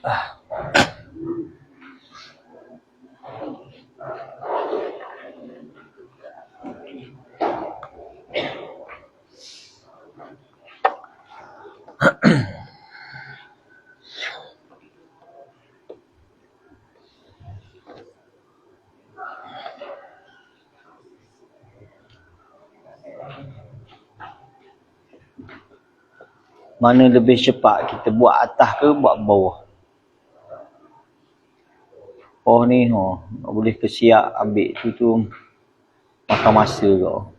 Mana lebih cepat, kita buat atas ke buat bawah? Oh ni, boleh kesiap ambil tu makan masa kau.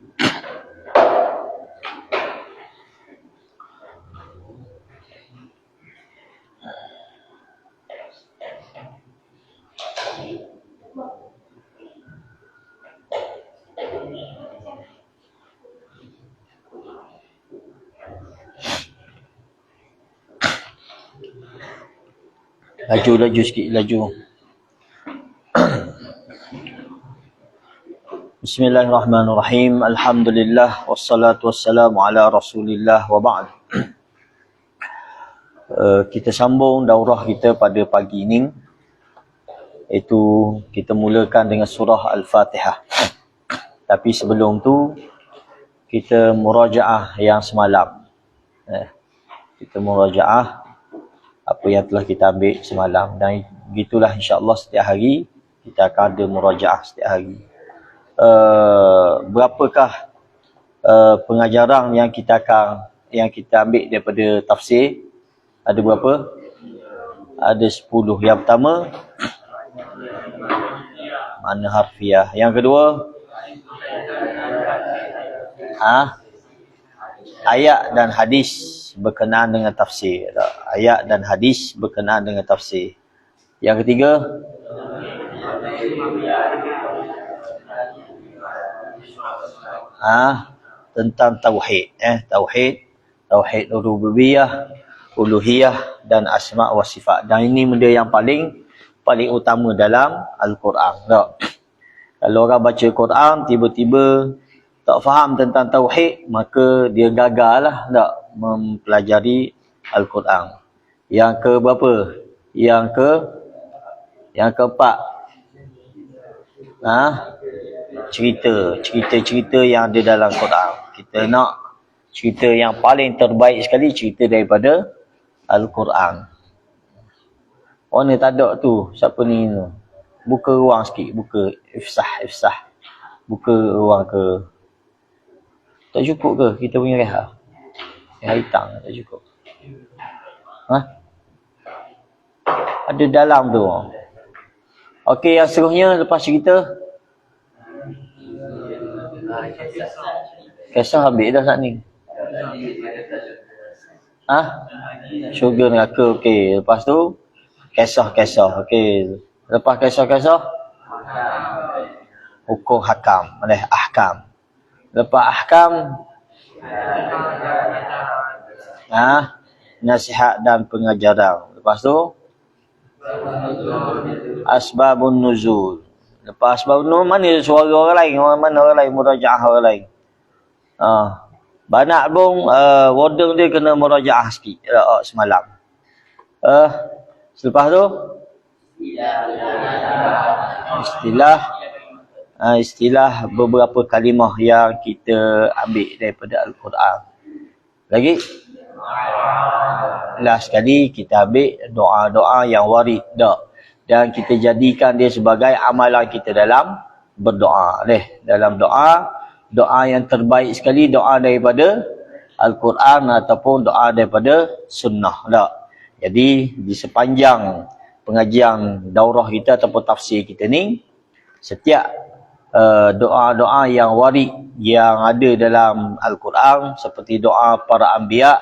Laju sikit, laju. Bismillahirrahmanirrahim. Alhamdulillah wassalatu wassalamu ala Rasulillah wa ba'd. Kita sambung daurah kita pada pagi ini, iaitu kita mulakan dengan surah Al-Fatihah. Tapi sebelum tu kita murajaah yang semalam. Kita murajaah apa yang telah kita ambil semalam, dan begitulah insya-Allah setiap hari kita akan ada murajaah setiap hari. Berapakah pengajaran yang kita ambil daripada tafsir? Ada berapa? Ada 10. Yang pertama, makna harfiah. Yang kedua, ayat dan hadis berkenaan dengan tafsir. Ayat dan hadis berkenaan dengan tafsir. Yang ketiga, tentang tauhid. Tauhid rububiyah, uluhiyah dan asma wa sifat. Dan ini benda yang paling utama dalam Al-Quran. Tak? Kalau orang baca Quran tiba-tiba tak faham tentang tauhid, maka dia gagal lah tak mempelajari Al-Quran. Yang ke berapa? Yang keempat. Cerita yang ada dalam Quran. Kita nak cerita yang paling terbaik sekali, cerita daripada Al-Quran. Orang ni tak ada tu. Siapa ni? Buka ruang sikit. Buka ifsah. Buka ruang ke. Tak cukup ke kita punya rehat? Hitam tak cukup. Ada dalam tu. Okey, yang seterusnya lepas cerita. Kisah ambil dah saat ni. Syurga neraka. Okey, lepas tu kisah. Okey, lepas kisah hukum hakam, ahkam. Lepas ahkam, nasihat dan pengajaran. Lepas tu asbabun nuzul. Lepas asbabun nuzul, mana suara orang lain? Mana orang lain murajaah orang lain? Banyak pun warden dia kena murajaah sikit semalam. Selepas tu istilah beberapa kalimah yang kita ambil daripada Al-Quran. Lagi last sekali kita ambil doa-doa yang warid dan kita jadikan dia sebagai amalan kita dalam berdoa. Dalam doa yang terbaik sekali, doa daripada Al-Quran ataupun doa daripada sunnah. Jadi di sepanjang pengajian daurah kita ataupun tafsir kita ni, setiap doa-doa yang warid yang ada dalam Al-Quran, seperti doa para anbiya,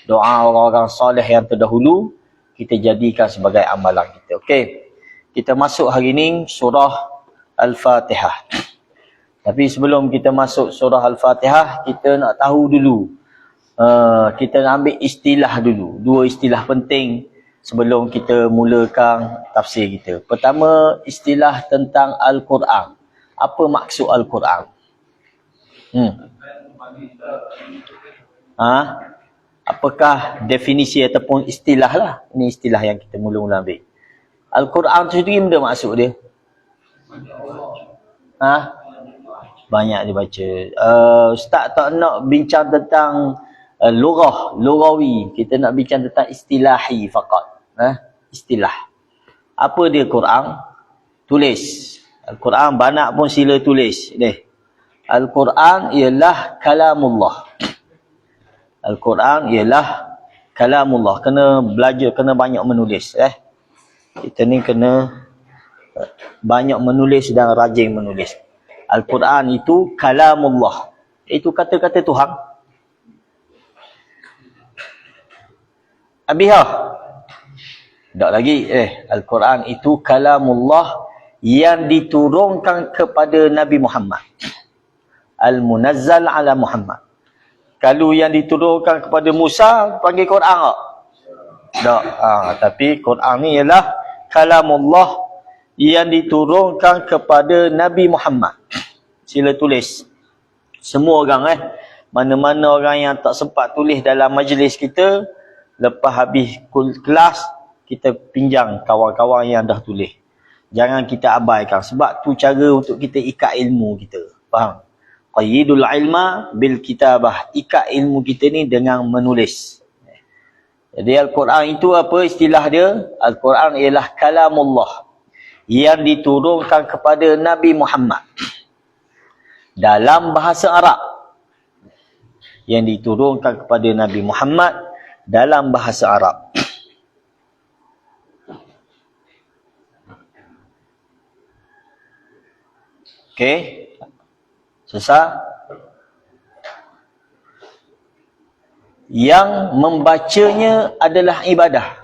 doa orang-orang soleh yang terdahulu, kita jadikan sebagai amalan kita. Okey. Kita masuk hari ini surah Al-Fatihah. Tapi sebelum kita masuk surah Al-Fatihah, kita nak tahu dulu. Kita nak ambil istilah dulu. 2 istilah penting sebelum kita mulakan tafsir kita. Pertama, istilah tentang Al-Quran. Apa maksud Al-Quran? Apakah definisi ataupun istilah lah. Ini istilah yang kita mula-mula ambil. Al-Quran tu sendiri benda maksud dia. Banyak dibaca. Ustaz tak nak bincang tentang lughawi. Kita nak bincang tentang istilahi faqat. Istilah. Apa dia Quran? Tulis. Al-Quran banyak pun sila tulis. Al-Quran ialah kalamullah. Al-Quran ialah kalamullah. Kena belajar, kena banyak menulis. Kita ni kena banyak menulis dan rajin menulis. Al-Quran itu kalamullah. Itu kata-kata Tuhan. Habis tak lagi. Al-Quran itu kalamullah yang diturunkan kepada Nabi Muhammad. Al-Munazzal ala Muhammad. Kalau yang diturunkan kepada Musa, panggil Quran tak? Tak. Tapi Quran ni ialah kalamullah yang diturunkan kepada Nabi Muhammad. Sila tulis. Semua orang mana-mana orang yang tak sempat tulis dalam majlis kita, lepas habis kelas, kita pinjam kawan-kawan yang dah tulis. Jangan kita abaikan. Sebab tu cara untuk kita ikat ilmu kita. Faham? Qayyidul ilma bil kitabah. Ikat ilmu kita ni dengan menulis. Jadi Al-Quran itu apa istilah dia? Al-Quran ialah kalamullah yang diturunkan kepada Nabi Muhammad dalam bahasa Arab. Yang diturunkan kepada Nabi Muhammad dalam bahasa Arab. Okey. Selesai. Yang membacanya adalah ibadah.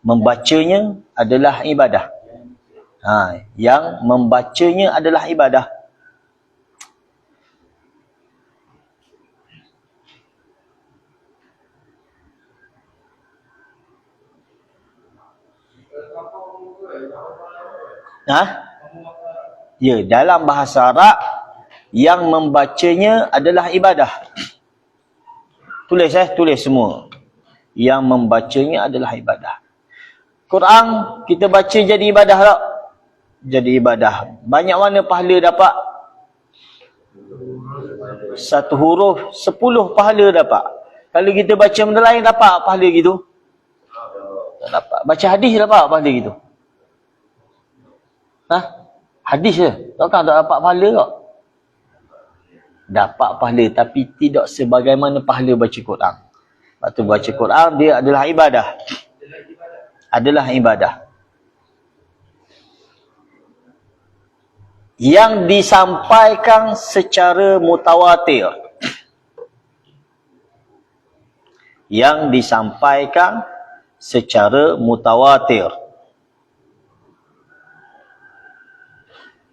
Membacanya adalah ibadah. Yang membacanya adalah ibadah. Ya, dalam bahasa Arab yang membacanya adalah ibadah. Tulis tulis semua. Yang membacanya adalah ibadah. Quran kita baca jadi ibadah tak? Jadi ibadah. Banyak mana pahala dapat? 1 huruf 10 pahala dapat. Kalau kita baca benda lain dapat pahala gitu? Tak dapat. Baca hadis dapat pahala gitu? Hadis je. Takkan tak dapat pahala tak? Dapat pahala tapi tidak sebagaimana pahala baca Quran. Lepas tu baca Quran dia adalah ibadah. Adalah ibadah. Yang disampaikan secara mutawatir. Yang disampaikan secara mutawatir.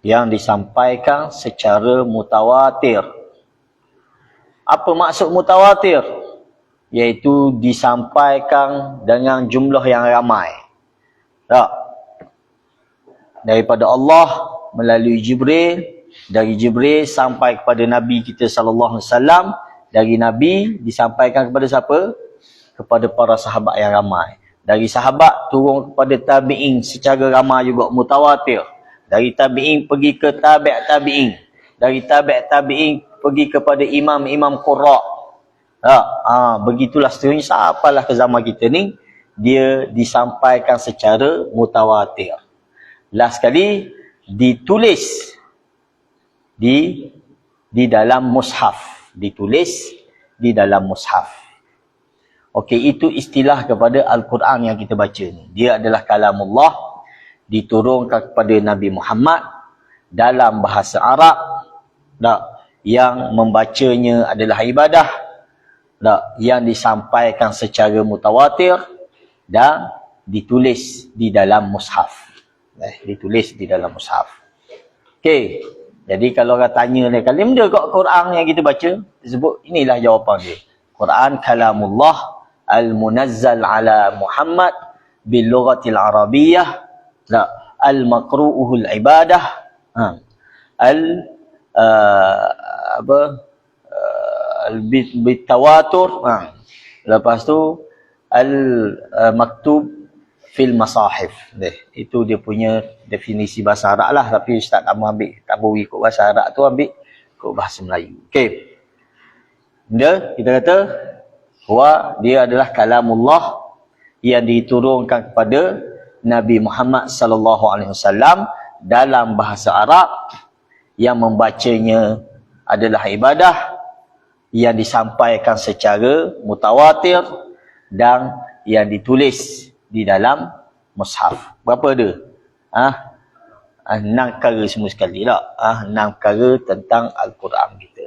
Yang disampaikan secara mutawatir. Apa maksud mutawatir? Iaitu disampaikan dengan jumlah yang ramai. Tak? Daripada Allah melalui Jibril, dari Jibril sampai kepada Nabi kita sallallahu alaihi wasallam, dari Nabi disampaikan kepada siapa? Kepada para sahabat yang ramai. Dari sahabat turun kepada tabi'in secara ramai juga mutawatir. Dari tabi'in pergi ke tabi' tabi'in. Dari tabi' tabi'in pergi kepada imam-imam qurra'. Begitulah seterusnya sampailah ke zaman kita ni. Dia disampaikan secara mutawatir. Last sekali, ditulis di dalam mushaf. Ditulis di dalam mushaf. Okey, itu istilah kepada Al-Quran yang kita baca ni. Dia adalah kalamullah. Diturunkan kepada Nabi Muhammad dalam bahasa Arab, yang membacanya adalah ibadah, yang disampaikan secara mutawatir dan ditulis di dalam mushaf. Ditulis di dalam mushaf. Okey. Jadi kalau orang tanya ni, kalim dia kat Quran yang kita baca, disebut inilah jawapan dia. Quran kalamullah al-munazzal ala Muhammad bil lughatil arabiyyah. Al-maqru'uhul ibadah. Bitawatur. Lepas tu maktub fil masahif. Itu dia punya definisi bahasa Arab lah, tapi Ustaz tak mau ikut bahasa Arab tu, ambil ikut bahasa Melayu. Okey. Kita kata dia adalah kalamullah yang diturunkan kepada Nabi Muhammad sallallahu alaihi wasallam dalam bahasa Arab, yang membacanya adalah ibadah yang disampaikan secara mutawatir dan yang ditulis di dalam mushaf. Berapa ada? 6 perkara semua sekali tak? 6 perkara tentang Al-Quran kita.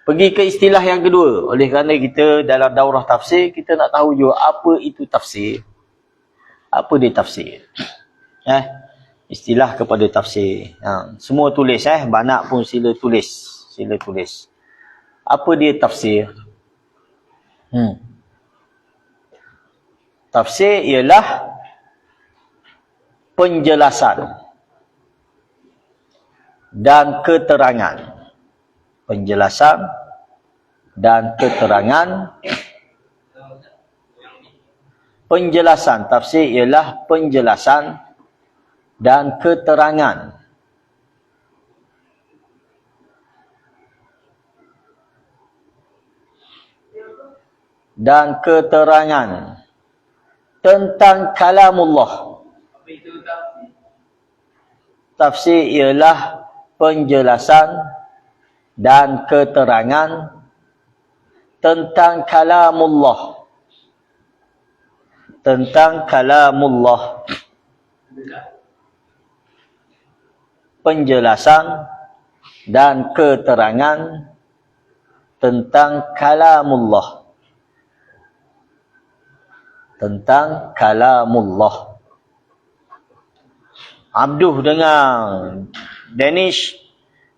Pergi ke istilah yang kedua. Oleh kerana kita dalam daurah tafsir, kita nak tahu juga apa itu tafsir. Apa dia tafsir? Istilah kepada tafsir. Semua tulis banyak pun sila tulis. Sila tulis. Apa dia tafsir? Tafsir ialah penjelasan dan keterangan. Penjelasan dan keterangan. Penjelasan. Tafsir ialah penjelasan dan keterangan. Dan keterangan tentang kalamullah. Tafsir ialah penjelasan dan keterangan tentang kalamullah. Tentang kalamullah. Penjelasan dan keterangan tentang kalamullah. Tentang kalamullah. Abduh dengan Danish,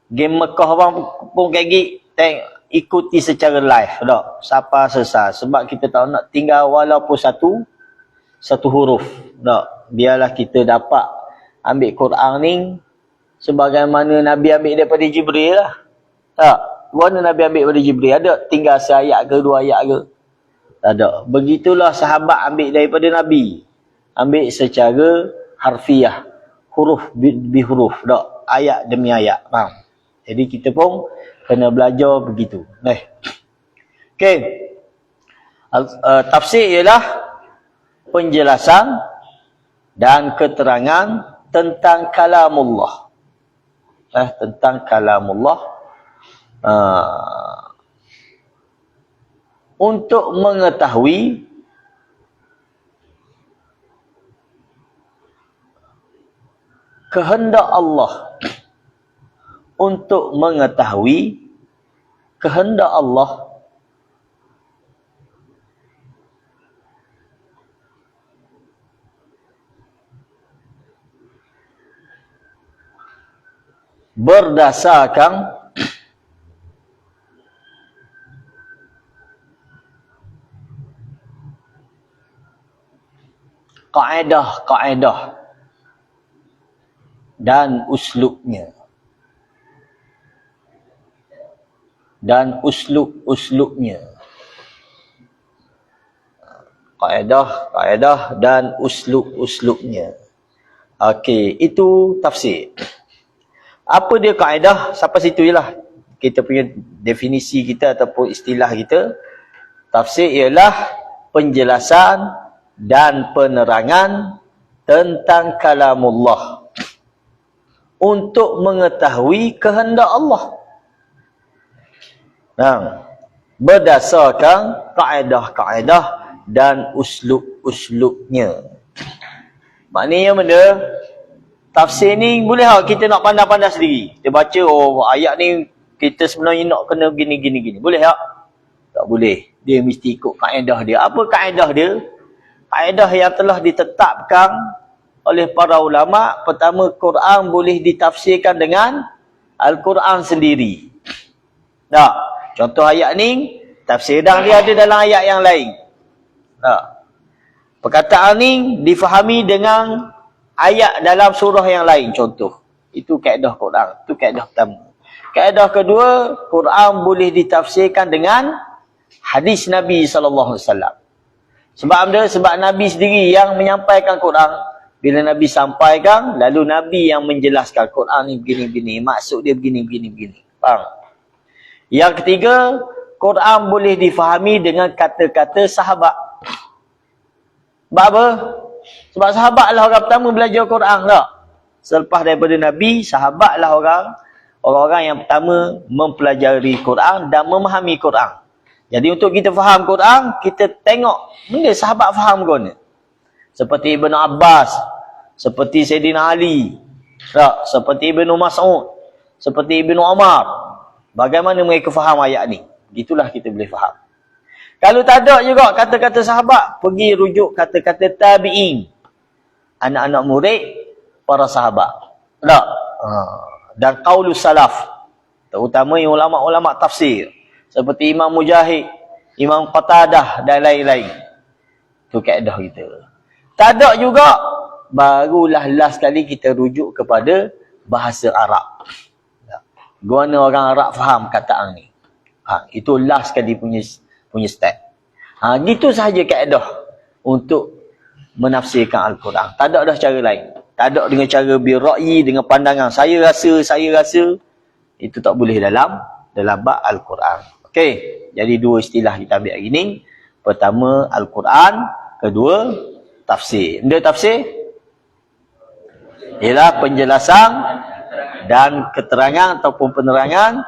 game Mekah orang pun kayak ikuti secara live tak? Siapa sesat. Sebab kita tahu nak tinggal walaupun satu huruf tak? Biarlah kita dapat ambil Quran ni sebagaimana Nabi ambil daripada Jibril lah. Tak? Mana Nabi ambil daripada Jibril? Ada tinggal seayat ke 2 ayat ke? Tak ada. Begitulah sahabat ambil daripada Nabi. Ambil secara harfiah. Huruf bi huruf. Tak? Ayat demi ayat. Faham? Jadi kita pun kena belajar begitu. Okey. Tafsir ialah penjelasan dan keterangan tentang kalamullah. Tentang kalamullah. Untuk mengetahui kehendak Allah. Untuk mengetahui kehendak Allah. Berdasarkan kaedah-kaedah dan uslubnya. Dan uslub-uslubnya. Kaedah dan uslub-uslubnya. Okey, itu tafsir. Apa dia kaedah? Sampai situ je lah kita punya definisi kita ataupun istilah kita. Tafsir ialah penjelasan dan penerangan tentang kalamullah untuk mengetahui kehendak Allah. Berdasarkan kaedah-kaedah dan uslub-uslubnya. Maknanya benda tafsir ni boleh tak kita nak pandai-pandai sendiri. Kita baca ayat ni kita sebenarnya nak kena gini. Boleh tak? Tak boleh. Dia mesti ikut kaedah dia. Apa kaedah dia? Kaedah yang telah ditetapkan oleh para ulama. Pertama, Quran boleh ditafsirkan dengan Al-Quran sendiri. Tak? Contoh ayat ni, tafsiran dia ada dalam ayat yang lain. Tak? Perkataan ni difahami dengan ayat dalam surah yang lain. Contoh. Itu kaedah Quran. Itu kaedah pertama. Kaedah kedua, Quran boleh ditafsirkan dengan hadis Nabi SAW. Sebab apa? Sebab Nabi sendiri yang menyampaikan Quran. Bila Nabi sampaikan, lalu Nabi yang menjelaskan Quran ni begini-begini. Maksud dia begini-begini. Faham? Yang ketiga, Quran boleh difahami dengan kata-kata sahabat. Sebab apa? Sebab sahabat lah orang pertama belajar Quran tak? Selepas daripada Nabi, sahabat lah orang-orang yang pertama mempelajari Quran dan memahami Quran. Jadi untuk kita faham Quran, kita tengok benda sahabat faham ke mana. Seperti Ibn Abbas, seperti Sayyidina Ali, tak? Seperti Ibn Mas'ud, seperti Ibn Umar. Bagaimana mereka faham ayat ni? Itulah kita boleh faham. Kalau tak ada juga kata-kata sahabat, pergi rujuk kata-kata tabi'in. Anak-anak murid, para sahabat. Tak? Dan qaulus salaf. Terutama yang ulama-ulama tafsir. Seperti Imam Mujahid, Imam Qatadah dan lain-lain. Itu kaedah kita. Tak ada juga, barulah last kali kita rujuk kepada bahasa Arab. Guna orang Arab faham kataan ni. Itu last kali punya step. Gitu sahaja kaedah untuk menafsirkan Al-Quran. Tak ada dah cara lain. Tak ada dengan cara birra'yi, dengan pandangan saya rasa. Itu tak boleh dalam bab Al-Quran. Okey, jadi dua istilah kita ambil hari ni. Pertama Al-Quran, kedua tafsir. Benda tafsir ialah penjelasan dan keterangan ataupun penerangan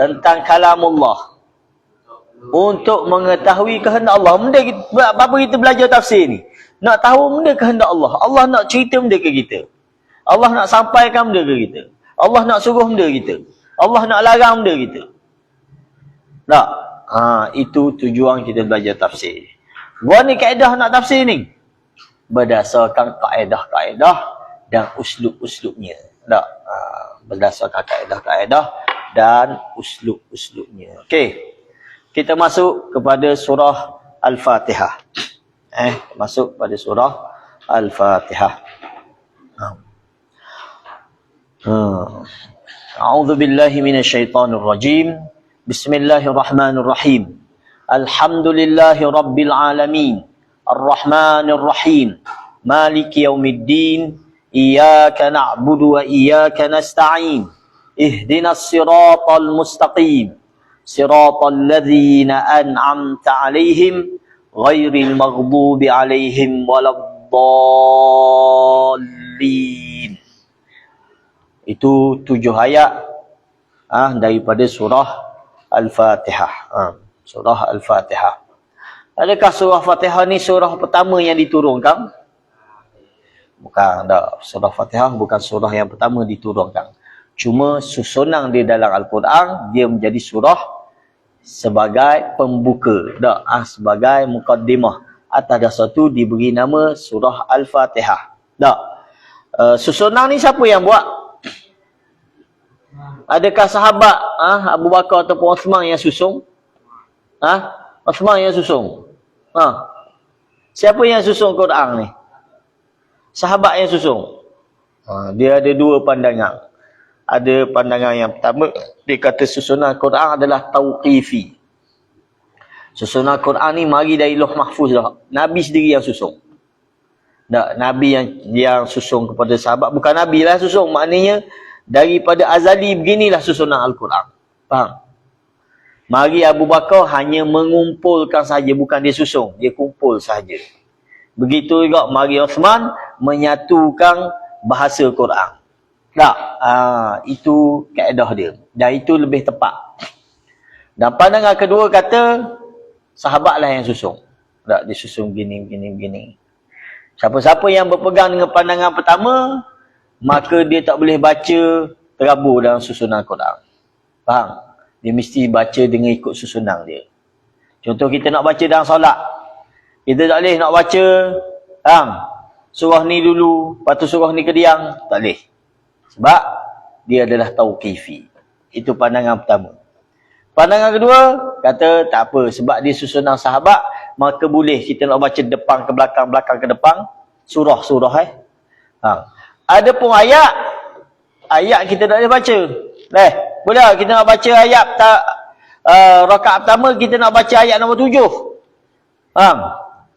tentang kalamullah untuk mengetahui kehendak Allah. Apa kita belajar tafsir ni? Nak tahu benda kehendak Allah. Allah nak cerita benda ke kita. Allah nak sampaikan benda ke kita. Allah nak suruh benda kita. Allah nak larang benda kita. Tak? Itu tujuan kita belajar tafsir. Gua ni kaedah nak tafsir ni berdasarkan kaedah-kaedah dan uslub-uslubnya. Tak? Berdasarkan kaedah-kaedah dan uslub-uslubnya. Okey. Kita masuk kepada surah Al-Fatihah. Masuk pada surah Al-Fatihah. A'udzu billahi minasyaitonir rajim. Bismillahirrahmanirrahim. Alhamdulillahi rabbil alamin. Ar-Rahmanir Rahim. Maliki yaumiddin. Iyyaka na'budu wa iyyaka nasta'in. Ihdinas siratal mustaqim. Siratal ladzina an'amta 'alaihim ghairil maghdubi 'alaihim waladdallin. Itu 7 ayat daripada surah Al-Fatihah. Surah Al-Fatihah. Adakah surah Fatihah ni surah pertama yang diturunkan? Bukan, tak. Surah Fatihah bukan surah yang pertama diturunkan. Cuma susunan dia dalam Al-Quran, dia menjadi surah sebagai pembuka. Tak? Sebagai muqaddimah. Atas dasar tu diberi nama surah Al-Fatihah. Tak? Susunan ni siapa yang buat? Adakah sahabat Abu Bakar ataupun Osman yang susung? Osman yang susung. Siapa yang susung Quran ni? Sahabat yang susung. Dia ada dua pandangan. Ada pandangan yang pertama, dia kata susunan Quran adalah tauqifi. Susunan Quran ni mari dari Lauh Mahfuz dah. Nabi sendiri yang susung. Tak, Nabi yang susung kepada sahabat. Bukan Nabi lah susung. Maknanya daripada azali beginilah susunan Al-Quran. Faham? Mari Abu Bakar hanya mengumpulkan saja, bukan dia susung, dia kumpul saja. Begitu juga mari Osman menyatukan bahasa Quran. Tak, itu kaedah dia. Dan itu lebih tepat. Dan pandangan kedua kata sahabatlah yang susung. Tak, dia susung begini. Siapa-siapa yang berpegang dengan pandangan pertama, maka dia tak boleh baca terabur dalam susunan Quran. Faham? Dia mesti baca dengan ikut susunan dia. Contoh kita nak baca dalam solat. Kita tak boleh nak baca surah ni dulu, lepas tu surah ni kediang. Tak boleh. Sebab dia adalah tauqifi. Itu pandangan pertama. Pandangan kedua, kata tak apa. Sebab dia susunan sahabat, maka boleh kita nak baca depan ke belakang, belakang ke depan. Surah-surah. Ada pun ayat kita tak boleh baca. Boleh kita nak baca ayat rakaat pertama kita nak baca ayat nombor 7. Faham?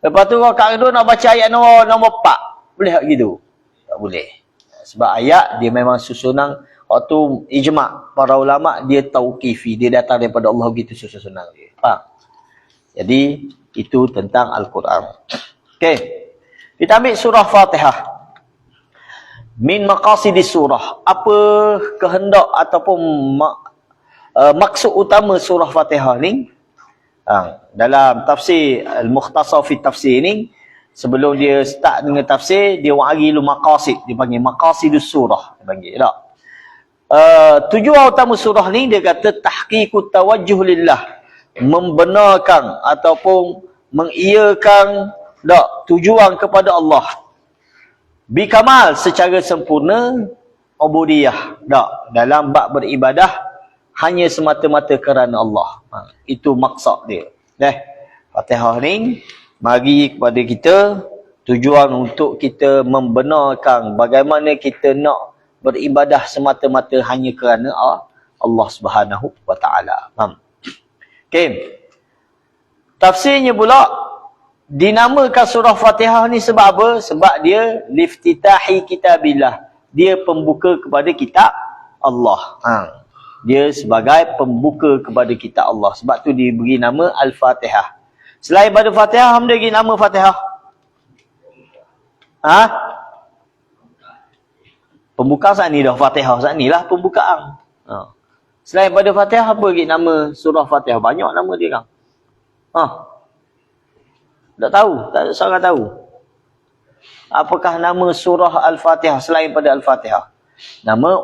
Lepas tu rakaat kedua nak baca ayat nombor 4. Boleh tak gitu? Tak boleh. Sebab ayat dia memang susunan waktu ijma' para ulama dia tauqifi, dia datang daripada Allah gitu susunan dia. Faham? Jadi itu tentang Al-Quran. Okey. Kita ambil surah Fatihah. Min maqasidis surah. Apa kehendak ataupun maksud utama surah Fatihah ni? Dalam tafsir Al-Mukhtasar fi Tafsir ni, sebelum dia start dengan tafsir, dia wari lu maqasid, dia panggil maqasidus surah, dia panggil tak. Tujuan utama surah ni dia kata tahqiqut tawajjuh lillah, membenarkan ataupun mengiyakan tujuan kepada Allah. Bikamal secara sempurna ubudiyah dalam bab beribadah hanya semata-mata kerana Allah. Itu maksud dia. Fatihah ni mari kepada kita tujuan untuk kita membenarkan bagaimana kita nak beribadah semata-mata hanya kerana Allah Subhanahu wa taala. Faham? Okey. Tafsirnya pula dinamakan surah Fatihah ni sebab apa? Sebab dia liftitahi kitabillah. Dia pembuka kepada kitab Allah. Dia sebagai pembuka kepada kitab Allah. Sebab tu diberi nama Al-Fatihah. Selain pada Fatihah, dia bagi nama Fatihah. Pembukaan saat ni dah Fatihah. Saat ni lah pembukaan. Selain pada Fatihah, apa bagi nama surah Fatihah? Banyak nama dia kan. Tak tahu. Tak seorang tahu. Apakah nama surah Al-Fatihah selain pada Al-Fatihah? Nama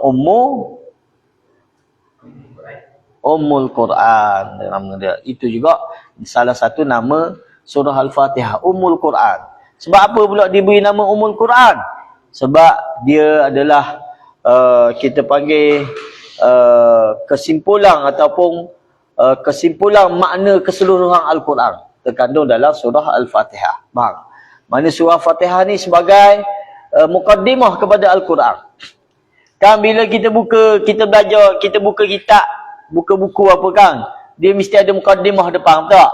Ummul Quran, nama dia. Itu juga salah satu nama surah Al-Fatihah, Ummul Quran. Sebab apa pula diberi nama Ummul Quran? Sebab dia adalah kita panggil kesimpulan ataupun kesimpulan makna keseluruhan Al-Quran terkandung dalam surah Al-Fatihah. Mana surah Fatihah ni sebagai mukaddimah kepada Al-Quran. Kan bila kita kita belajar, kita buka kitab, buka buku apa kan, dia mesti ada mukaddimah depan, betul tak?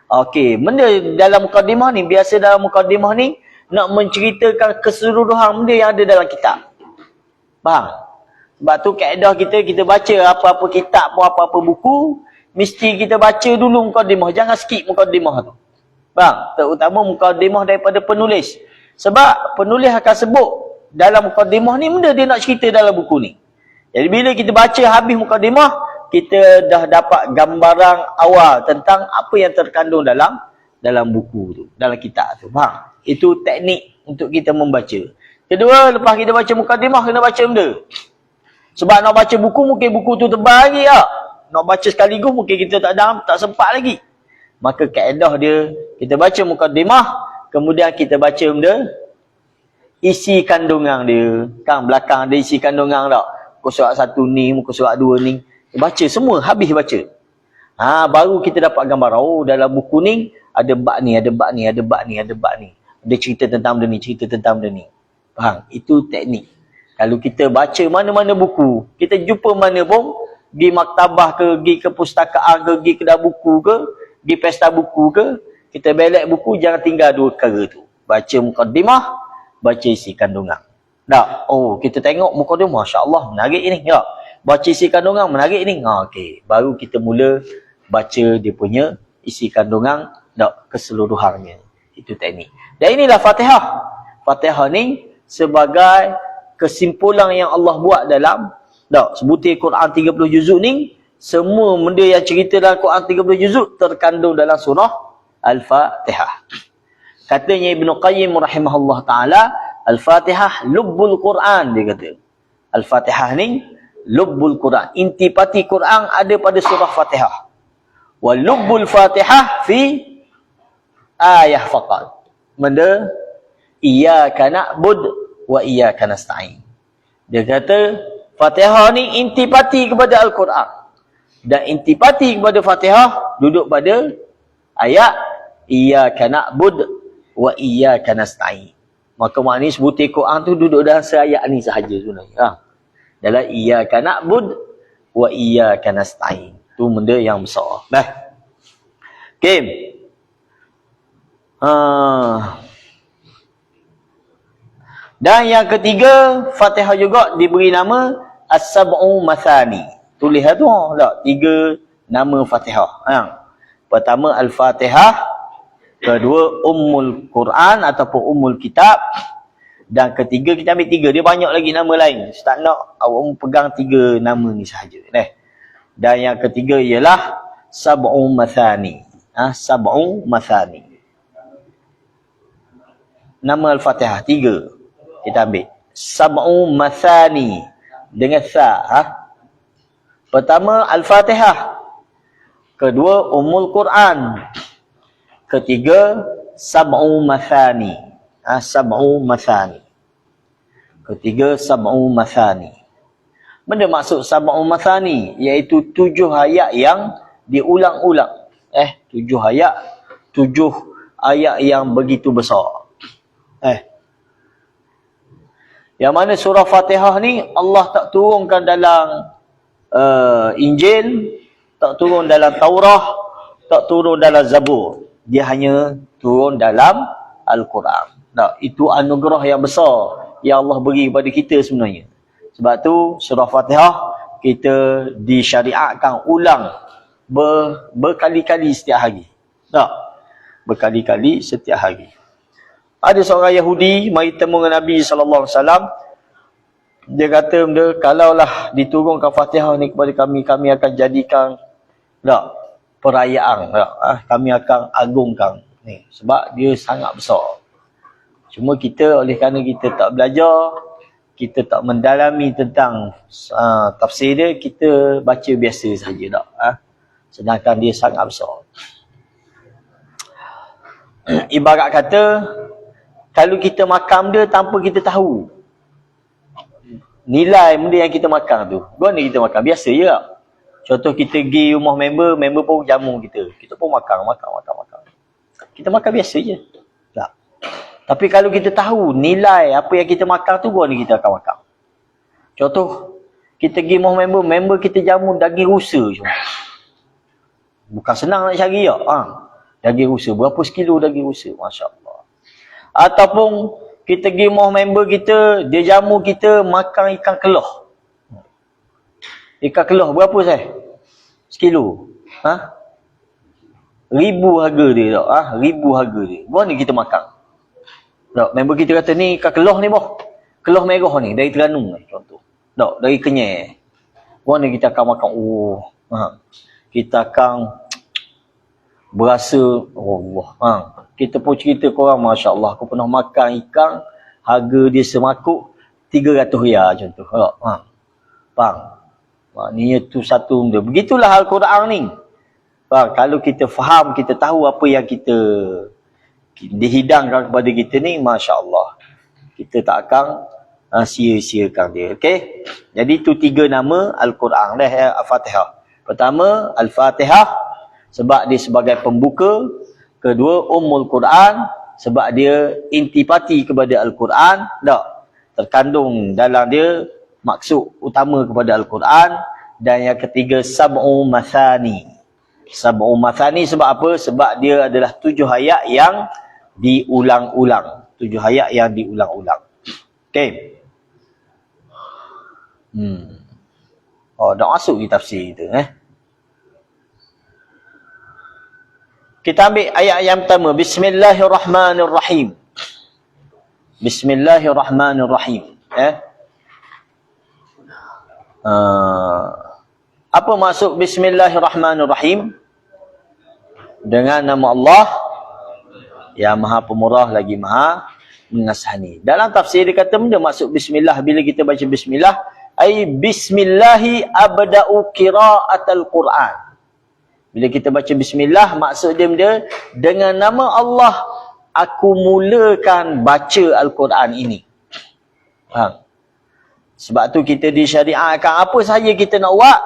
Okey, benda dalam mukaddimah ni, biasa dalam mukaddimah ni nak menceritakan keseluruhan benda yang ada dalam kitab. Faham? Sebab tu kaedah kita baca apa-apa kitab pun, apa-apa buku, mesti kita baca dulu mukaddimah, jangan skip mukaddimah tu. Faham? Terutama mukaddimah daripada penulis. Sebab penulis akan sebut dalam mukaddimah ni benda dia nak cerita dalam buku ni. Jadi bila kita baca habis mukadimah, kita dah dapat gambaran awal tentang apa yang terkandung dalam buku tu, dalam kitab tu. Faham? Itu teknik untuk kita membaca. Kedua, lepas kita baca mukadimah, kena baca benda. Sebab nak baca buku, mungkin buku tu tebal lagi tak? Nak baca sekaligus, mungkin kita tak sempat lagi. Maka kaedah dia, kita baca mukadimah, kemudian kita baca benda, isi kandungan dia. Kan belakang ada isi kandungan tak? Muka surat 1 ni, muka surat 2 ni. Baca semua, habis baca. Baru kita dapat gambar. Oh, dalam buku ni, ada bab ni, ada bab ni, ada bab ni, ada bab ni. Dia cerita tentang benda ni, cerita tentang benda ni. Faham? Itu teknik. Kalau kita baca mana-mana buku, kita jumpa mana pun, pergi maktabah ke, pergi ke pustakaan ke, pergi kedai buku ke, pergi pesta buku ke, kita belek buku, jangan tinggal dua perkara tu. Baca mukadimah, baca isi kandungan. Tak? Oh, kita tengok mukadimah, Masya Allah, menarik ni. Ya. Baca isi kandungan, menarik ni. Okey. Baru kita mula baca dia punya isi kandungan keseluruhannya. Itu teknik. Dan inilah Fatihah. Fatihah ni sebagai kesimpulan yang Allah buat dalam sebutir Quran 30 juzuk ni. Semua benda yang cerita dalam Quran 30 juzuk terkandung dalam surah Al-Fatihah. Katanya Ibn Qayyim rahimahullah ta'ala, Al-Fatihah lubbul Quran, dia kata. Al-Fatihah ni lubbul Quran. Intipati Quran ada pada surah Fatihah. Wa lubbul Fatihah fi ayah faqat. Benda iyyaka na'bud wa iyyaka nasta'in. Dia kata Fatihah ni intipati kepada Al-Quran. Dan intipati kepada Fatihah duduk pada ayat iyyaka na'bud wa iyyaka nasta'in. Maka maknanya sebutir Quran tu duduk dalam seayat ni sahaja sebenarnya. Dalam iyyaka na'bud wa iyyaka nasta'in. Tu benda yang besar. Dah. Okay. Dan yang ketiga, Fatihah juga diberi nama As-Sab'u Mathani. Tulis tu tak? 3 nama Fatihah. Pertama Al-Fatihah, kedua Ummul Quran ataupun Ummul Kitab, dan ketiga kita ambil 3. Dia banyak lagi nama lain. Saya tak nak awak pegang 3 nama ni sahaja. Dan yang ketiga ialah Sab'u Mathani. Sab'u Mathani. Nama Al-Fatihah 3. Kita ambil Sab'u Mathani dengan sa. Pertama Al-Fatihah, kedua Ummul Quran, ketiga Sab'u Mathani. Sab'u Mathani. Ketiga Sab'u Mathani. Benda maksud Sab'u Mathani iaitu 7 ayat yang diulang-ulang. 7 ayat, 7 ayat yang begitu besar. Yang mana surah Fatihah ni Allah tak turunkan dalam Injil, tak turun dalam Taurah, tak turun dalam Zabur. Dia hanya turun dalam Al-Quran. Itu anugerah yang besar yang Allah beri kepada kita sebenarnya. Sebab tu surah Fatihah kita disyariatkan ulang berkali-kali setiap hari. Berkali-kali setiap hari. Ada seorang Yahudi mari temu dengan Nabi SAW. Dia kata benda, kalaulah diturunkan Fatihah ni kepada kami, kami akan jadikan perayaan. Kami akan agungkan. Ni, sebab dia sangat besar. Cuma kita oleh kerana kita tak belajar, kita tak mendalami tentang tafsir dia, kita baca biasa saja tak. Sedangkan dia sangat besar. Ibarat kata, kalau kita makan dia tanpa kita tahu nilai benda yang kita makan tu, guna kita makan biasa je tak? Contoh kita pergi rumah member pun jamu kita. Kita pun makan. Kita makan biasa je. Tak. Tapi kalau kita tahu nilai apa yang kita makan tu, guna kita akan makan. Contoh, kita pergi rumah member kita jamu daging rusa je. Bukan senang nak cari tak? Daging rusa. Berapa sekilo daging rusa? Masya Allah. Ataupun kita pergi rumah member kita, dia jamu kita makan ikan keloh. Ikan keloh berapa saya? Sekilo. Ribu harga dia tak? Ribu harga dia. Mana kita makan? Tak, member kita kata ni ikan keloh ni boh. Keloh merah ni dari Terengganu contoh. Tak, dari Kenyir. Mana kita akan makan? Kita akan berasa Allah. Kita pun cerita korang, Masya Allah, aku pernah makan ikan, harga dia semakuk RM300 contoh. Faham? Maknanya tu satu benda. Begitulah Al-Quran ni. Faham? Kalau kita faham, kita tahu apa yang kita dihidangkan kepada kita ni, Masya Allah, kita tak akan sia-siakan dia. Okay? Jadi tu 3 nama Al-Quran Al-Fatihah. Pertama, Al-Fatihah sebab dia sebagai pembuka. Kedua, Ummul Quran sebab dia intipati kepada Al-Quran. Terkandung dalam dia maksud utama kepada Al-Quran. Dan yang ketiga, Sab'u Mathani. Sab'u Mathani sebab apa? Sebab dia adalah 7 ayat yang diulang-ulang. 7 ayat yang diulang-ulang. Okay. Dah masuk di tafsir kita. Kita ambil ayat yang pertama. Bismillahirrahmanirrahim. Bismillahirrahmanirrahim. Apa maksud Bismillahirrahmanirrahim? Dengan nama Allah yang Maha Pemurah lagi Maha Mengasihani. Dalam tafsir dia kata benda maksud Bismillah, bila kita baca Bismillah, ai Bismillahi abda'u qira'atal Quran. Bila kita baca Bismillah, maksud dia benda, dengan nama Allah, aku mulakan baca Al-Quran ini. Sebab tu kita disyariatkan apa sahaja kita nak buat,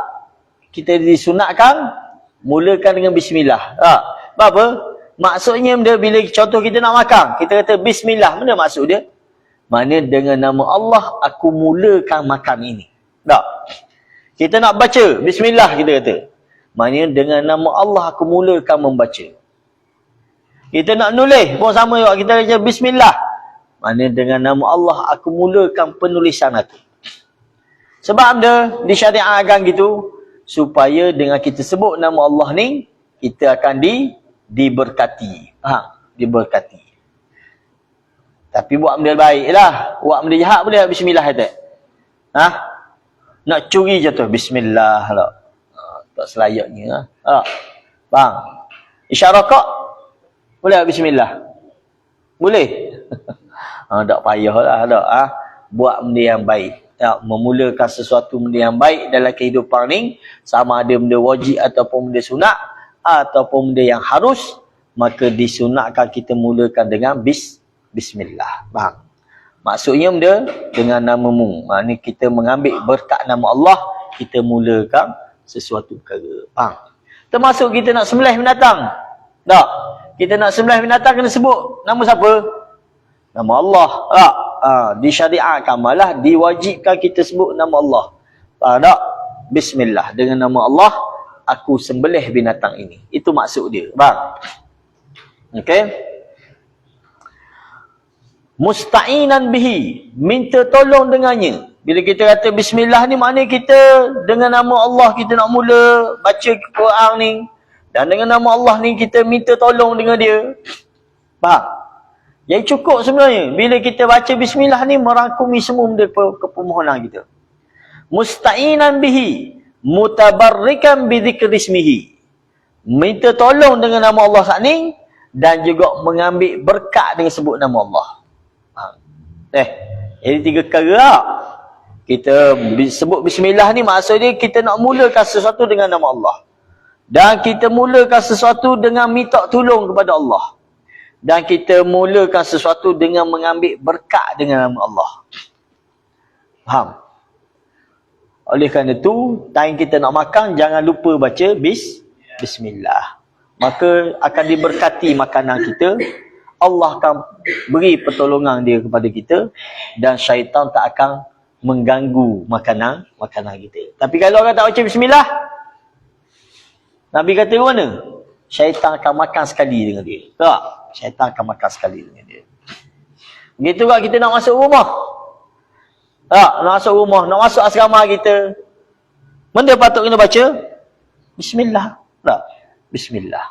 kita disunatkan, mulakan dengan Bismillah. Apa? Maksudnya benda, bila contoh kita nak makan, kita kata Bismillah, benda maksud dia? Mana dengan nama Allah, aku mulakan makan ini. Tak? Kita nak baca Bismillah, kita kata. Maknanya dengan nama Allah aku mulakan membaca. Kita nak nulis pun sama juga. Kita baca bismillah. Maknanya dengan nama Allah aku mulakan penulisan aku. Sebab dia disyariatkan gitu supaya dengan kita sebut nama Allah ni kita akan diberkati. Faham? Diberkati. Tapi buat benda baiklah. Buat benda jahat boleh bismillah kata. Nak curi je tu bismillah lah. Tak selayaknya. Bang. Isyarat rokok boleh bismillah. Boleh. Tak payahlah tak. Buat benda yang baik. Memulakan sesuatu benda yang baik dalam kehidupan ni, sama ada benda wajib ataupun benda sunat ataupun benda yang harus, maka disunatkan kita mulakan dengan bismillah. Faham? Maksudnya benda dengan namamu. Maknanya kita mengambil berkat nama Allah, kita mulakan sesuatu perkara. Faham? Termasuk kita nak sembelih binatang. Tak? Kita nak sembelih binatang kena sebut nama siapa? Nama Allah. Tak? Disyariatkan, malah diwajibkan kita sebut nama Allah. Faham tak? Bismillah. Dengan nama Allah, aku sembelih binatang ini. Itu maksud dia. Faham? Okey? Musta'inan bihi. Minta tolong dengannya. Bila kita kata bismillah ni, maknanya kita dengan nama Allah kita nak mula baca Quran ni. Dan dengan nama Allah ni kita minta tolong dengan dia. Faham? Yang cukup sebenarnya. Bila kita baca bismillah ni merangkumi semua benda kepermohonan kita. Musta'inan bihi. Mutabarrikan bidzikrismihi. Minta tolong dengan nama Allah saat ni. Dan juga mengambil berkat dengan sebut nama Allah. Ini 3 perkara lah. Kita sebut bismillah ni maksudnya kita nak mulakan sesuatu dengan nama Allah. Dan kita mulakan sesuatu dengan minta tolong kepada Allah. Dan kita mulakan sesuatu dengan mengambil berkat dengan nama Allah. Faham? Oleh kerana itu, time kita nak makan, jangan lupa baca bismillah. Maka akan diberkati makanan kita. Allah akan beri pertolongan dia kepada kita. Dan syaitan tak akan mengganggu makanan kita. Tapi kalau orang tak baca bismillah, Nabi kata mana? Syaitan akan makan sekali dengan dia. Tak? Syaitan akan makan sekali dengan dia. Begitu juga kita nak masuk rumah. Tak? Nak masuk rumah, nak masuk asrama kita. Benda patut kena baca? Bismillah. Tak? Bismillah.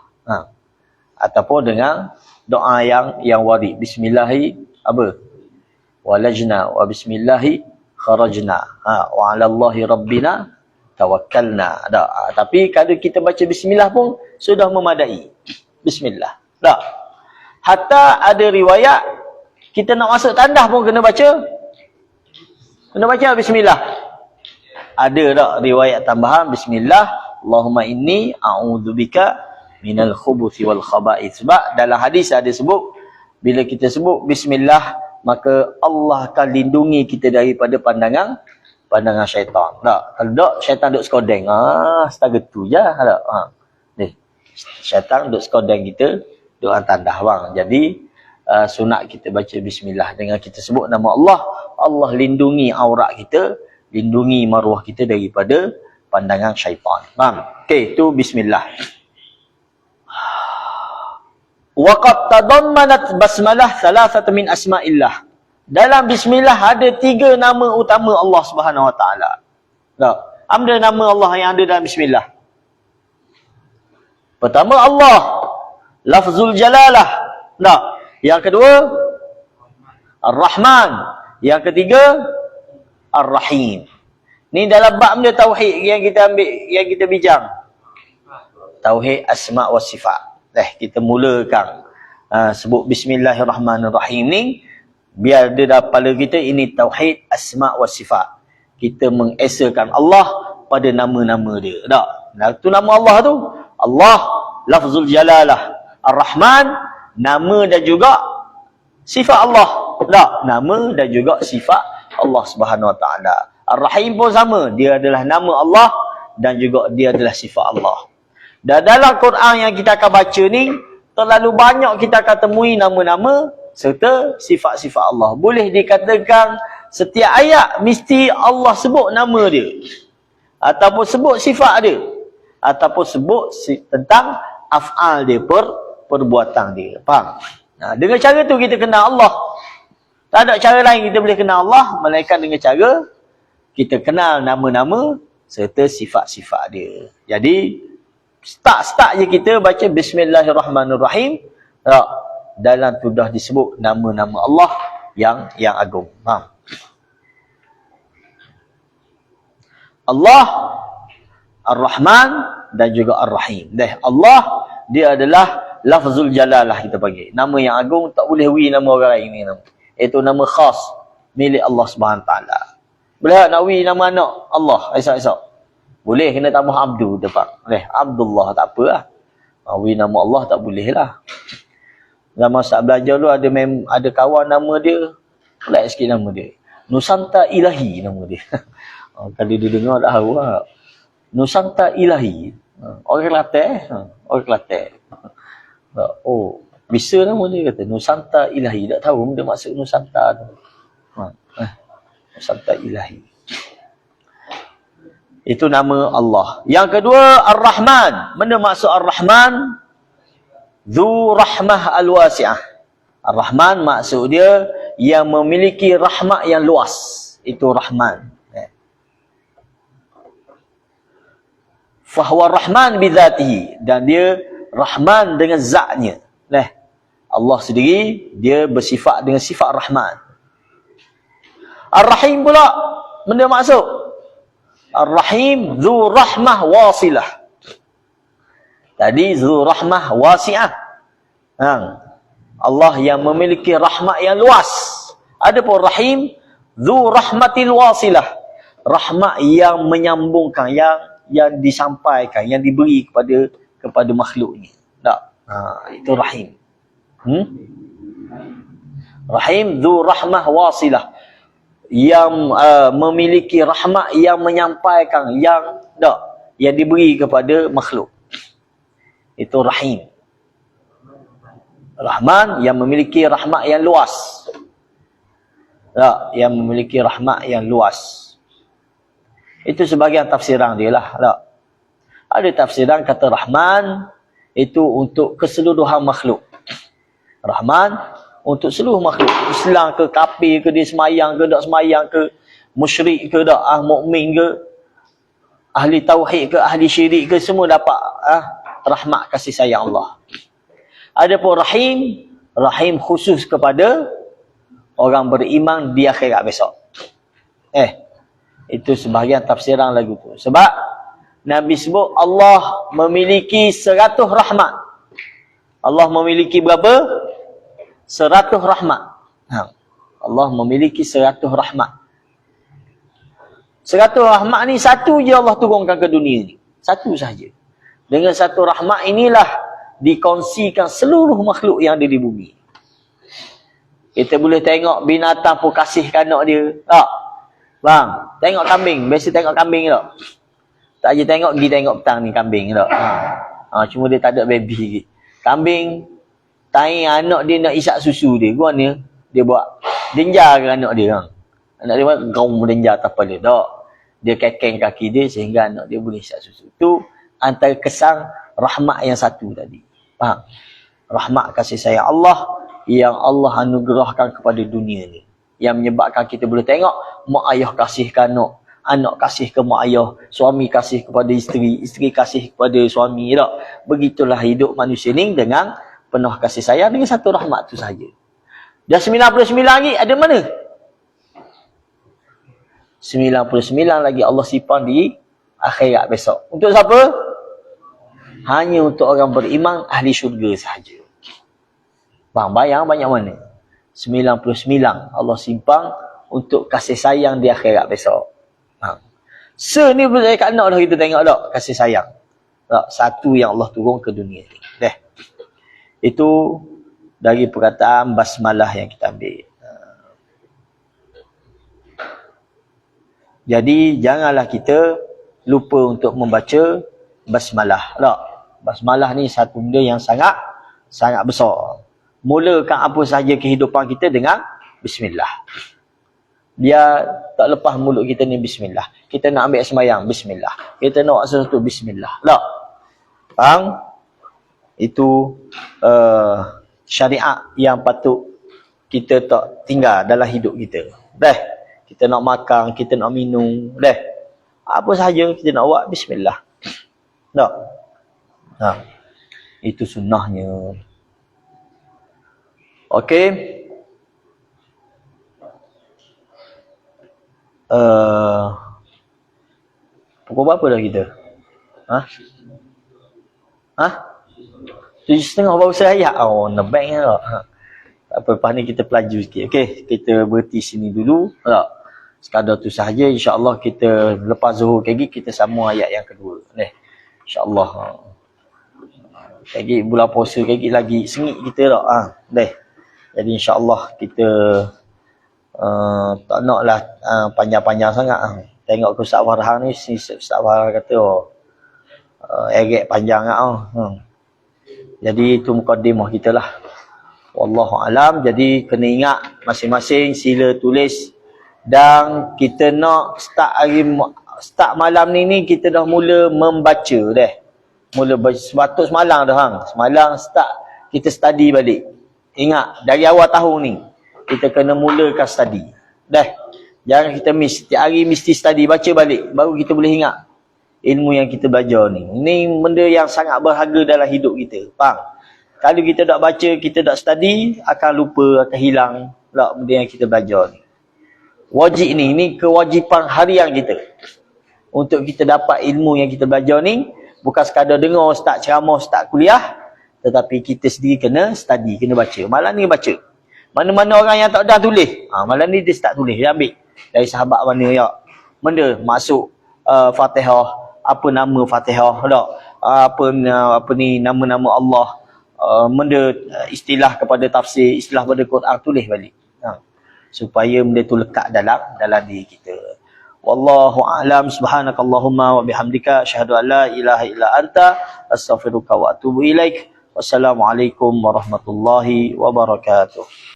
Ataupun dengan doa yang warid. Bismillahi apa? Walajna wa bismillahi kharajna. Wa 'alallahi rabbina tawakkalna. Tak? Tapi kalau kita baca bismillah pun sudah memadai. Bismillah. Tak? Hatta ada riwayat kita nak masuk tandas pun kena baca. Kena baca bismillah. Ada tak riwayat tambahan bismillah, Allahumma inni a'udzubika minal khubuthi wal khaba'ith. Sebab dalam hadis ada sebut bila kita sebut bismillah maka Allah akan lindungi kita daripada pandangan syaitan. Tak? Kalau tak syaitan duk skodeng. Setaga tu je. Tak? Syaitan duk skodeng kita duk tandah bang. Jadi sunat kita baca bismillah. Dengan kita sebut nama Allah, Allah lindungi aurat kita, lindungi maruah kita daripada pandangan syaitan. Faham? Okey, itu bismillah. Waqad tadammanat basmalah thalathatan min asma'illah. Dalam bismillah ada 3 nama utama Allah Subhanahu Wa Taala. Tak? Ada nama Allah yang ada dalam bismillah. Pertama Allah, lafzul jalalah. Tak? Yang kedua Ar-Rahman. Yang ketiga Ar-Rahim. Ni dalam bab benda tauhid yang kita ambil, yang kita bincang. Tauhid asma' wa sifat. Kita mulakan sebut bismillahirrahmanirrahim ni biar dia dalam kepala kita ini tauhid asma' wa sifat. Kita mengesakan Allah pada nama-nama dia. Tak? Nah, itu nama Allah tu. Allah lafzul jalalah. Ar-Rahman nama dan juga sifat Allah. Tak? Nama dan juga sifat Allah Subhanahu Wa Taala. Ar-Rahim pun sama. Dia adalah nama Allah dan juga dia adalah sifat Allah. Dan dalam Quran yang kita akan baca ni, terlalu banyak kita akan temui nama-nama serta sifat-sifat Allah. Boleh dikatakan setiap ayat mesti Allah sebut nama dia. Ataupun sebut sifat dia. ataupun sebut tentang af'al dia, perbuatan dia. Faham? Dengan cara tu kita kenal Allah. Tak ada cara lain kita boleh kenal Allah melainkan dengan cara kita kenal nama-nama serta sifat-sifat dia. Jadi start je kita baca Bismillahirrahmanirrahim. Dalam tu dah disebut nama-nama Allah yang agung. Faham? Allah Ar-Rahman dan juga Ar-Rahim. Allah dia adalah lafzul jalalah kita panggil. Nama yang agung, tak boleh nama orang lain ni nama. Itu nama khas milik Allah Subhanahu Taala. Boleh nak nama anak Allah esok-esok? Boleh, kena tambah Abdul depan. Boleh, Abdullah tak apa lah. Nama Allah tak boleh lah. Zaman Ustaz belajar dulu ada kawan nama dia, pelik sikit nama dia. Nusanta Ilahi nama dia. Kalau dia dengar dah tahu lah. Nusanta Ilahi. Orang Kelantan. Orang Kelantan. Oh, bisa nama dia kata. Nusanta Ilahi. Tak tahu dia maksud Nusanta tu. Nusanta Ilahi. Itu nama Allah. Yang kedua, Ar-Rahman. Mana maksud Ar-Rahman? Dhu rahmah al-wasi'ah. Ar-Rahman maksud dia yang memiliki rahmat yang luas. Itu Rahman. Fahuwa Rahman bidhatihi. Dan dia Rahman dengan zatnya. Allah sendiri, dia bersifat dengan sifat Rahman. Ar-Rahim pula, benda maksud? Ar-Rahim, dhu rahmah wasilah. Tadi, dhu rahmah wasi'ah. Allah yang memiliki rahmat yang luas. Adapun Rahim, dhu rahmatil wasilah. Rahmat yang menyambungkan, yang disampaikan, yang diberi kepada makhluknya. Tak? Itu Rahim. Rahim dhu rahmah wasilah. Yang memiliki rahmat yang menyampaikan, yang diberi kepada makhluk. Itu Rahim. Rahman yang memiliki rahmat yang luas. Yang memiliki rahmat yang luas. Itu sebahagian tafsiran dia lah. Ada tafsiran kata Rahman itu untuk keseluruhan makhluk. Rahman untuk seluruh makhluk. Islam ke, kafir ke, dia semayang ke, tak semayang ke, musyrik ke, tak, mukmin ke, ahli tauhid ke, ahli syirik ke, semua dapat rahmat kasih sayang Allah. Adapun Rahim, Rahim khusus kepada orang beriman di akhirat besok. Itu sebahagian tafsiran lagu tu. Sebab Nabi sebut Allah memiliki 100 rahmat. Allah memiliki berapa? 100 rahmat. Allah memiliki 100 rahmat. 100 rahmat ni satu je Allah turunkan ke dunia ni. Satu sahaja. Dengan satu rahmat inilah dikongsikan seluruh makhluk yang ada di bumi. Kita boleh tengok binatang pun kasih kanak dia. Tak? Bang, tengok kambing. Biasa tengok kambing tak? Tak je tengok, pergi tengok petang ni kambing tak? Cuma dia tak ada baby lagi. Kambing, tahi anak dia nak isap susu dia. Gua ni, dia buat denjar ke anak dia. Anak dia buat gaum denjar tak apa dia. Tak. Dia kekeng kaki dia sehingga anak dia boleh isap susu. Itu antara kesan rahmat yang satu tadi. Faham? Rahmat kasih sayang Allah yang Allah anugerahkan kepada dunia ni. Yang menyebabkan kita boleh tengok mak ayah kasih ke anak, anak kasih ke mak ayah, suami kasih kepada isteri, isteri kasih kepada suami. Tak? Begitulah hidup manusia ni dengan penuh kasih sayang dengan satu rahmat tu saja. Dah 99 lagi ada mana? 99 lagi Allah simpan di akhirat besok. Untuk siapa? Hanya untuk orang beriman ahli syurga sahaja. Bang, bayang banyak mana? 99 Allah simpan untuk kasih sayang di akhirat besok. Ni pun saya kat nak dah kita tengok tak kasih sayang. Tak, satu yang Allah turun ke dunia ni. Itu dari perkataan basmalah yang kita ambil. Jadi janganlah kita lupa untuk membaca basmalah. Tak? Basmalah ni satu benda yang sangat besar. Mulakan apa sahaja kehidupan kita dengan bismillah. Dia tak lepas mulut kita ni bismillah. Kita nak ambil sembahyang, bismillah. Kita nak buat sesuatu, bismillah. Tak. Faham? Itu syariat yang patut kita tak tinggal dalam hidup kita. Dah. Kita nak makan, kita nak minum. Dah. Apa sahaja kita nak buat, bismillah. Tak. Ha. Itu sunnahnya. Okey. Pukul berapa dah kita? Ha? 7.30 baru saya. Oh, nebak lah. Tak apa, lepas ni kita pelaju sikit. Okey, kita berhenti sini dulu. Tak? Sekadar tu sahaja. InsyaAllah kita lepas zuhur lagi, kita sambung ayat yang kedua. InsyaAllah. Lagi bulan puasa lagi sengit kita tak? Dah. Jadi insyaAllah kita tak naklah panjang-panjang sangat. Tengok ke Ustaz Farhan ni, Ustaz Farhan kata erek panjang Jadi itu mukadimah kita lah. Wallahu alam. Jadi kena ingat masing-masing sila tulis, dan kita nak start malam ni kita dah mula membaca dah. Mula sepatut semalam dah Semalam start kita study balik. Ingat dari awal tahun ni kita kena mulakan study. Dah. Jangan kita miss. Setiap hari mesti study, baca balik. Baru kita boleh ingat ilmu yang kita belajar ni. Ini benda yang sangat berharga dalam hidup kita. Faham? Kalau kita tak baca, kita tak study, akan lupa, akan hilang lah benda yang kita belajar ni. Wajib ni. Ini kewajipan harian kita. Untuk kita dapat ilmu yang kita belajar ni. Bukan sekadar dengar ustaz ceramah, ustaz kuliah. Tetapi kita sendiri kena study, kena baca. Malam ni baca. Mana-mana orang yang tak dah tulis. Malam ni dia start tulis. Dia ambil dari sahabat mana ya. Benda masuk Fatihah. Apa nama Fatihah. Tak? Apa ni nama-nama Allah. Benda istilah kepada tafsir, istilah pada Quran, tulis balik. Supaya benda tu lekat dalam diri kita. Wallahu a'lam. Subhanakallahumma wa bihamdika asyhadu an la ilaha illa anta astaghfiruka wa atubu ilaik. Wassalamualaikum warahmatullahi wabarakatuh.